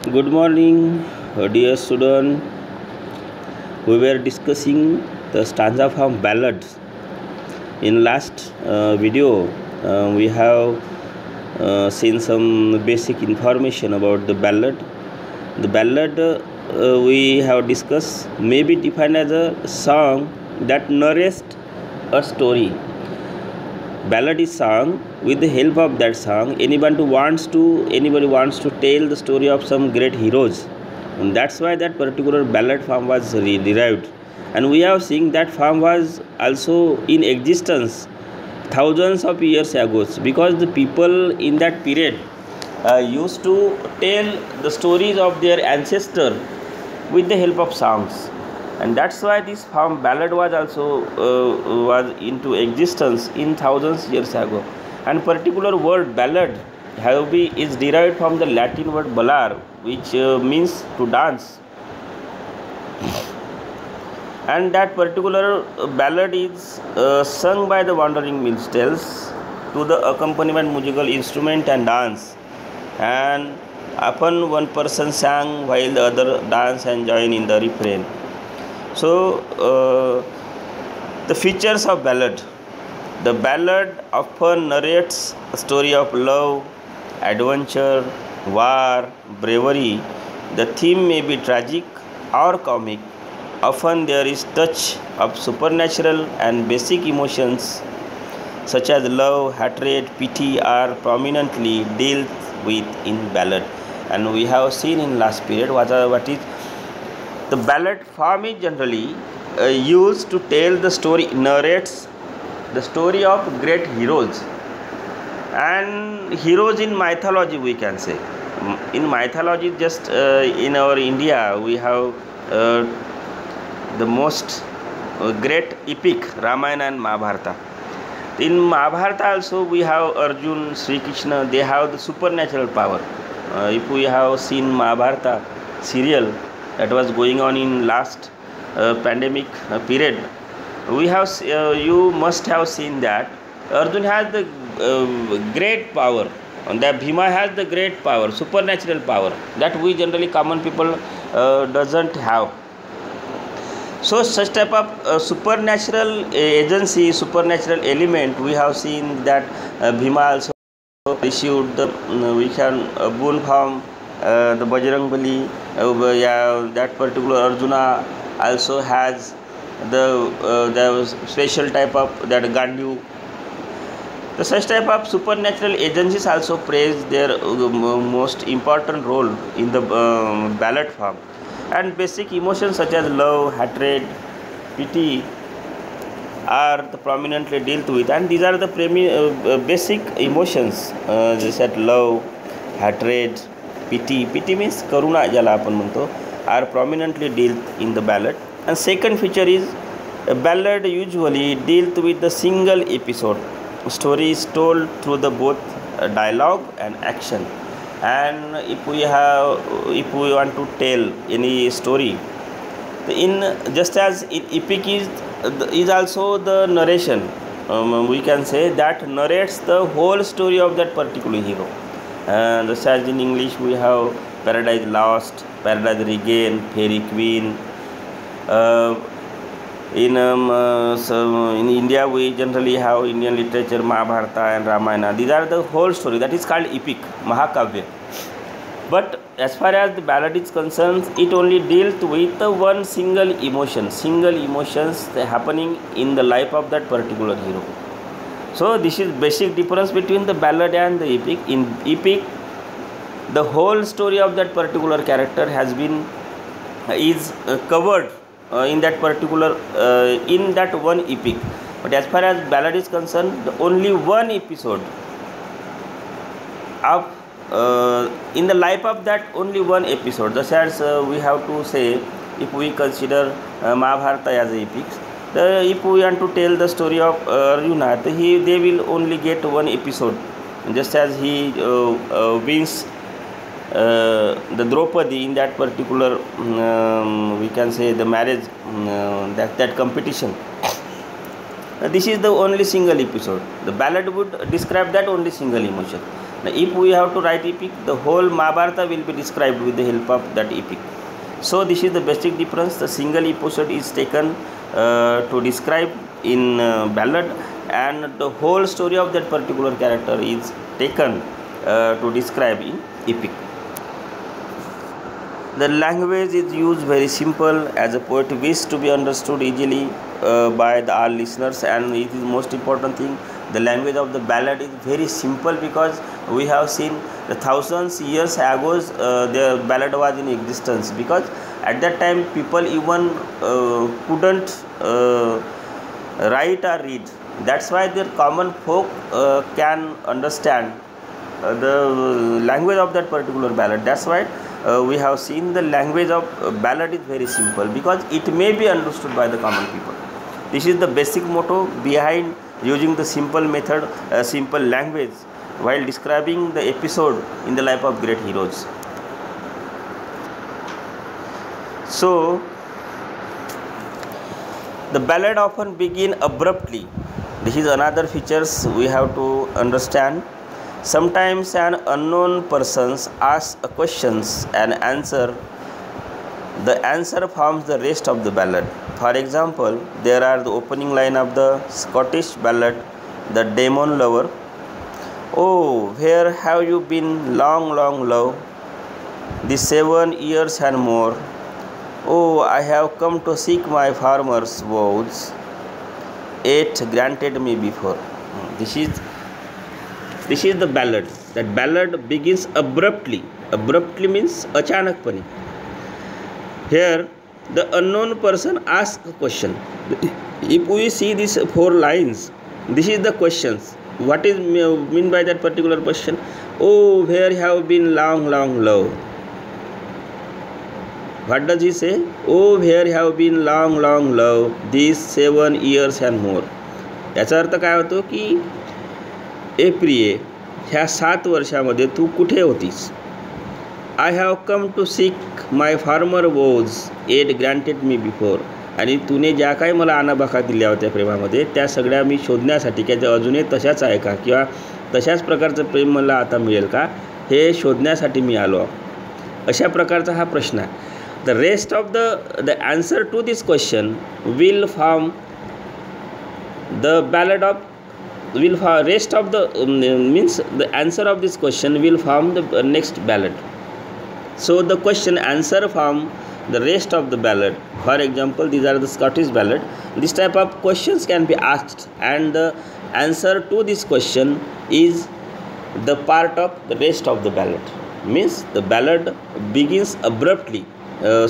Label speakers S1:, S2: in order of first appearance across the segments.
S1: Good morning, dear student. We were discussing the stanza from ballads. In last video, we have seen some basic information about the ballad. The ballad we have discussed may be defined as a song that narrates a story. Ballad is sung with the help of that song. Anybody wants to tell the story of some great heroes, and that's why that particular ballad form was derived. And we have seen that form was also in existence thousands of years ago, because the people in that period used to tell the stories of their ancestor with the help of songs, and that's why this form ballad was also was into existence in thousands years ago. And particular word ballad is derived from the Latin word ballar, which means to dance. And that particular ballad is sung by the wandering minstrels to the accompaniment musical instrument and dance, and often one person sang while the other dance and join in the refrain. So the features of ballad: the ballad often narrates a story of love, adventure, war, bravery. The theme may be tragic or comic. Often there is touch of supernatural, and basic emotions such as love, hatred, pity are prominently dealt with in ballad. And we have seen in last period what is the ballad form is generally used to tell the story, narrates the story of great heroes and heroes in mythology, we can say. In mythology, just in our India, we have the most great epic Ramayana and Mahabharata. In Mahabharata also we have Arjun, Sri Krishna. They have the supernatural power. If we have seen Mahabharata serial that was going on in last pandemic period, we have you must have seen that Arjun has the great power, and that Bhima has the great power, supernatural power, that we generally common people doesn't have. So such type of supernatural agency, supernatural element, we have seen that Bhima also received the we can boon from the Bajrangbali. That particular Arjuna also has the special type of that Gandu. The such type of supernatural agencies also plays their most important role in the ballad form. And basic emotions such as love, hatred, pity are the prominently dealt with, and these are the basic emotions. Just at love, hatred, pity. Pity means karuna, jala apan manto, are prominently dealt in the ballad. And second feature is a ballad usually dealt with the single episode. Story is told through the both dialogue and action. And if we want to tell any story, in just as epic is also the narration, we can say that narrates the whole story of that particular hero. And just as in English we have Paradise Lost, Paradise Regained, Fairy Queen. In India we generally have Indian literature, Mahabharata and Ramayana. These are the whole story, that is called epic, Mahakavya. But as far as the ballad is concerned, it only deals with one single emotions happening in the life of that particular hero. So this is basic difference between the ballad and the epic. In epic, the whole story of that particular character is covered in that particular in that one epic. But as far as ballad is concerned, only one episode of in the life of that only one episode. Just as we have to say, if we consider Mahabharata as a epic, if we want to tell the story of Arjuna, they will only get one episode. Just as he wins the Draupadi in that particular we can say the marriage, that competition. This is the only single episode. The ballad would describe that only single emotion. Now, if we have to write epic, the whole Mahabharata will be described with the help of that epic. So this is the basic difference. The single episode is taken to describe in ballad, and the whole story of that particular character is taken to describe in epic. The language is used very simple, as a poet wish to be understood easily by the all listeners, and it is most important thing. The language of the ballad is very simple, because we have seen the thousands years ago the ballad was in existence, because at that time people even couldn't write or read. That's why the common folk can understand the language of that particular ballad. That's why we have seen the language of ballad is very simple, because it may be understood by the common people. This is the basic motto behind using the simple method, simple language while describing the episode in the life of great heroes. So the ballad often begin abruptly. This is another features we have to understand. Sometimes an unknown person asks a questions and answer. The answer forms the rest of the ballad. For example, there are the opening line of the Scottish ballad, The Demon Lover. Oh, where have you been long, long, love? The 7 years and more. Oh, I have come to seek my farmer's vows, yet granted me before. This is the ballad. That ballad begins abruptly. Abruptly means achanakpani. Here, the unknown person asks a question. If we see these 4 lines, this is the questions. What is mean by that particular question? Oh, where have been long, long, love? What does he say? Oh, where have been long, long, love, these 7 years and more. याचा अर्थ काय होतो की ए प्रिये, ह्या 7 वर्षामध्ये तू कुठे होतीस? I have come to seek my farmer was at granted me before. आणि तुने ज्या काही मला आनाबाका दिल्या होत्या प्रेमामध्ये, त्या सगळ्या मी शोधण्यासाठी, की अजूनही तशाच आहे का, किंवा तशाच प्रकारचं प्रेम मला आता मिळेल का, हे शोधण्यासाठी मी आलो. अशा प्रकारचा हा प्रश्न आहे. The rest of the answer to this question will form the ballad of rest of the means the answer of this question will form the next ballad. So the question answer form the rest of the ballad. For example, these are the Scottish ballad. This type of questions can be asked, and the answer to this question is the part of the rest of the ballad. Means the ballad begins abruptly.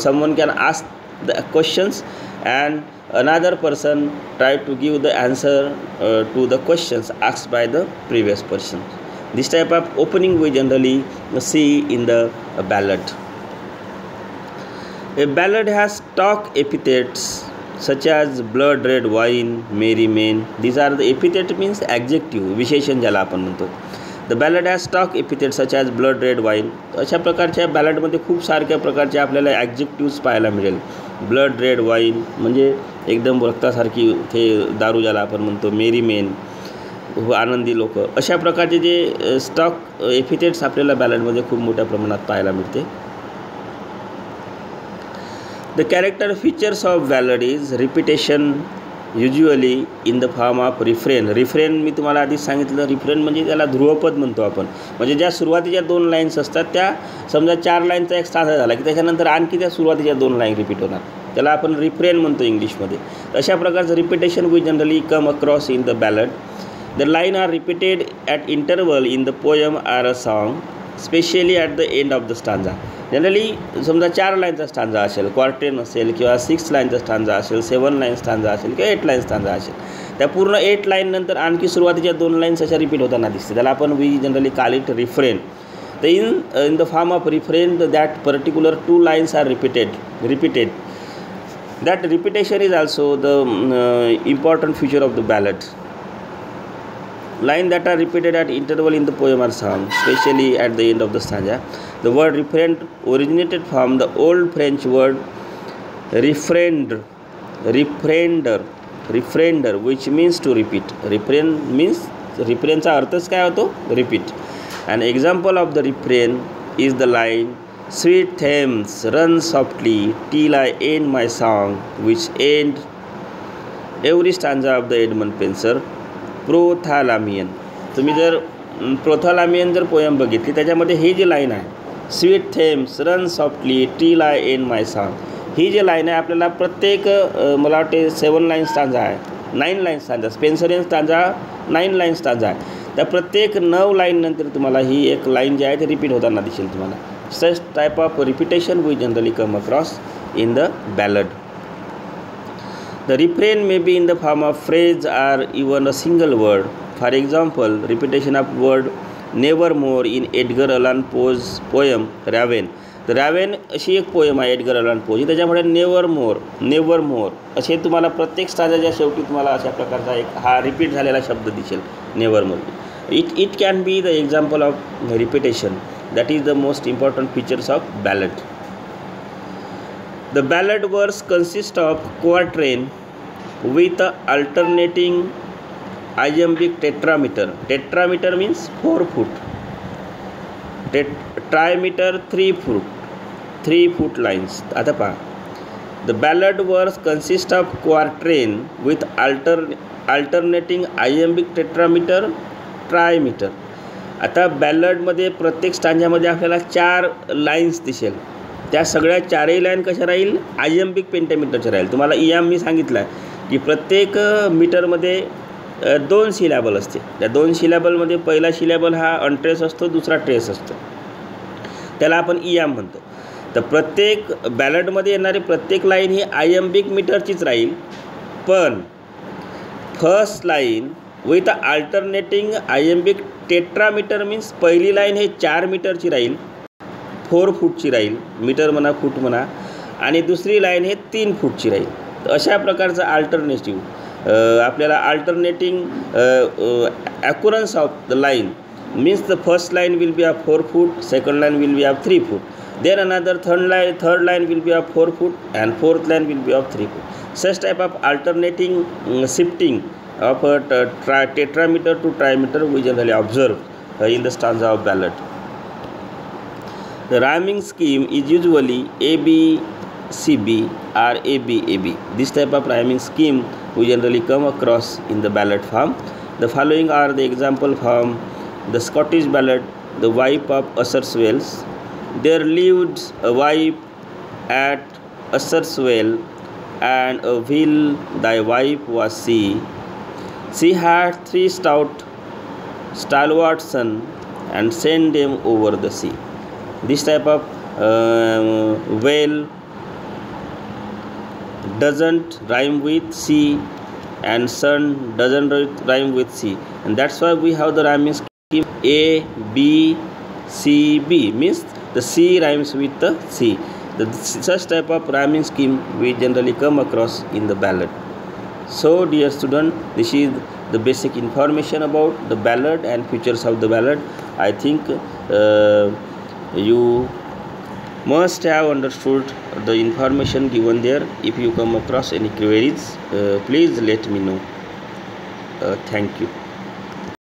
S1: Someone can ask the questions and another person try to give the answer to the questions asked by the previous person. This type of opening we generally see in the ballad. A ballad has stock epithets such as blood red wine, merry men. These are the epithet means adjective, विशेषण ज्याला आपण म्हणतो. The ballad has stock epithets such as blood red wine. अशा प्रकारच्या बॅलडमध्ये खूप सारख्या प्रकारचे आपल्याला ॲडजेक्टिव्स पाहायला मिळेल. ब्लड रेड वाईन म्हणजे एकदम रक्तासारखी ते दारू ज्याला आपण म्हणतो, मेरी मेन, आनंदी लोक. अशा प्रकारचे जे स्टॉक एपिथेट्स आपल्याला बॅलडमध्ये खूप मोठ्या प्रमाणात पाहायला मिळते. The character features of ballad is repetition, usually in the form of refrain. Refrain मी तुम्हाला आधीच सांगितलं, refrain म्हणजे त्याला ध्रुवपद म्हणतो आपण. म्हणजे ज्या सुरुवातीच्या 2 लाईन्स असतात त्या समजा 4 लाईनचा एक स्टांजा झाला की त्याच्यानंतर आणखी त्या सुरुवातीच्या 2 लाईन रिपीट होणार, त्याला आपण रिफ्रेन म्हणतो इंग्लिशमध्ये. अशा प्रकारचं repetition we generally come across in the ballad. The line are repeated at interval in the poem or a song, especially at the end of the stanza. Generally समजा 4 लाईनचा stanza असेल, क्वार्टेन असेल, किंवा 6 लाईनचा स्टांजा असेल, 7 line stanza असेल, किंवा 8 line stanza असेल, त्या पूर्ण 8 लाईन नंतर आणखी सुरुवातीच्या 2 लाईन्स अशा रिपीट होताना दिसते. त्याला आपण we generally call it refrain. तर in the form of refrain that particular 2 lines are repeated. That repetition is also the important feature of the ballad. Lines that are repeated at interval in the poem are sung, especially at the end of the stanza. The word refrain originated from the old French word refrainer, which means to repeat. Refrain means refrainचा अर्थच काय होतो? Repeat. An example of the refrain is the line, "Sweet Thames, run softly till I end my song," which end every stanza of the Edmund Spenser प्रोथालामियन. तुम्ही जर प्रोथालामियन जर poem बघितली त्याच्यामध्ये ही जी लाईन आहे, sweet Thames run softly till I end my song, ही जी लाईन आहे आपल्याला प्रत्येक मला वाटते 7 लाईन स्टांजा आहे, 9 line stanza, Spenserian stanza 9 line stanza आहे. त्या प्रत्येक 9 लाईन नंतर तुम्हाला ही एक लाईन जी आहे ती रिपीट होताना दिसेल तुम्हाला. Such type of repetition we generally come across in the ballad. The refrain may be in the form of phrase or even a single word. For example, repetition of word nevermore in Edgar Allan Poe's poem Raven. तर रॅवेन अशी एक poem आहे Edgar Alan पोची, त्याच्यामध्ये नेव्हरमोर असे तुम्हाला प्रत्येक स्टांजाच्या शेवटी तुम्हाला अशा प्रकारचा एक हा रिपीट झालेला शब्द दिसेल, nevermore. It can be the example of repetition. That is the most important features of ballad. The ballad verse consists of quatrain with alternating iambic tetrameter. Tetrameter means 4 foot. Trimeter 3 foot. 3 foot lines. आता पहा. The ballad verse consists of quatrain with alternating iambic tetrameter, trimeter. आता बॅलडमध्ये प्रत्येक स्टांजामध्ये आपल्याला 4 lines दिसेल. त्या सगळ्या 4ही line कशा राहील, आयएम्बिक पेंटामीटरच्या राहील. तुम्हाला इयाम मी सांगितलं आहे की प्रत्येक मीटरमध्ये 2 सिलॅबल असते. त्या 2 सिलॅबलमध्ये पहिला सिलॅबल हा अनट्रेस असतो, दुसरा ट्रेस असतो, त्याला आपण इयाम म्हणतो. तर प्रत्येक बॅलडमध्ये येणारी प्रत्येक लाईन ही आयएम्बिक मीटरचीच राहील, पण first line with alternating iambic tetrameter means पहिली लाईन हे 4 मीटरची राहील, 4 फूटची राहील, मीटर म्हणा फूट म्हणा, आणि दुसरी लाईन हे 3 फूटची राहील. तर अशा प्रकारचं अल्टरनेटिव्ह आपल्याला alternating occurrence of the line means the first line will be of 4 foot, second line will be of 3 foot, then another third line will be of 4 foot, and fourth line will be of 3 foot. Such type of alternating shifting of tetrameter to trimeter we generally observe in the stanza of ballad. The rhyming scheme is usually ABCB or ABAB. This type of rhyming scheme we generally come across in the ballad form. The following are the example from the Scottish ballad, The Wife of Usserswells. There lived a wife at Usserswell, and a will thy wife was she. She had 3 stalwart sons, and sent them over the sea. This type of well doesn't rhyme with sea, and son doesn't rhyme with sea, and that's why we have the rhyming scheme A B C B, means the C rhymes with the C. Such type of rhyming scheme we generally come across in the ballad. So dear student, this is the basic information about the ballad and features of the ballad. I think you must have understood the information given there. If you come across any queries, please let me know. Thank you.